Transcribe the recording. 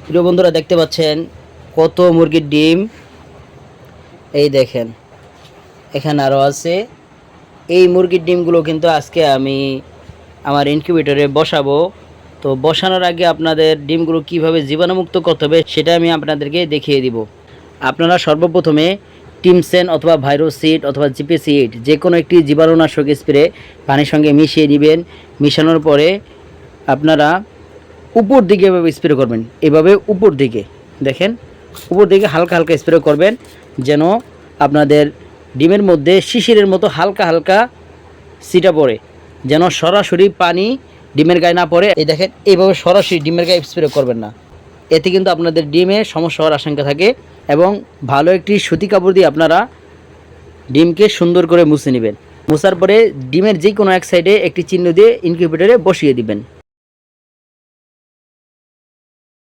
প্রিয় বন্ধুরা দেখতে পাচ্ছেন কত মুরগির ডিম। এই দেখেন এখানে আরও আছে। এই মুরগির ডিমগুলো কিন্তু আজকে আমি আমার ইনকিউবেটরে বসাবো। তো বসানোর আগে আপনাদের ডিমগুলো কিভাবে জীবাণুমুক্ত করতে হবে সেটা আমি আপনাদেরকে দেখিয়ে দিব। আপনারা সর্বপ্রথমে টিমসেন অথবা ভাইরোসিড অথবা জিপিসিড যে কোনো একটি জীবাণুনাশক স্প্রে পানির সঙ্গে মিশিয়ে দিবেন। মিশানোর পরে আপনারা উপর দিকে এভাবে স্প্রে করবেন, এভাবে উপর দিকে দেখেন, উপর দিকে হালকা হালকা স্প্রে করবেন যেন আপনাদের ডিমের মধ্যে শিশিরের মতো হালকা হালকা ছিটা পড়ে, যেন সরাসরি পানি ডিমের গায়ে না পড়ে। এই দেখেন এইভাবে সরাসরি ডিমের গায়ে স্প্রে করবেন না, এতে কিন্তু আপনাদের ডিমে সমস্যা হওয়ার আশঙ্কা থাকে। এবং ভালো একটি সুতি কাপড় দিয়ে আপনারা ডিমকে সুন্দর করে মুছে নেবেন। মোছার পরে ডিমের যে কোনো এক সাইডে একটি চিহ্ন দিয়ে ইনকিউবেটরে বসিয়ে দিবেন।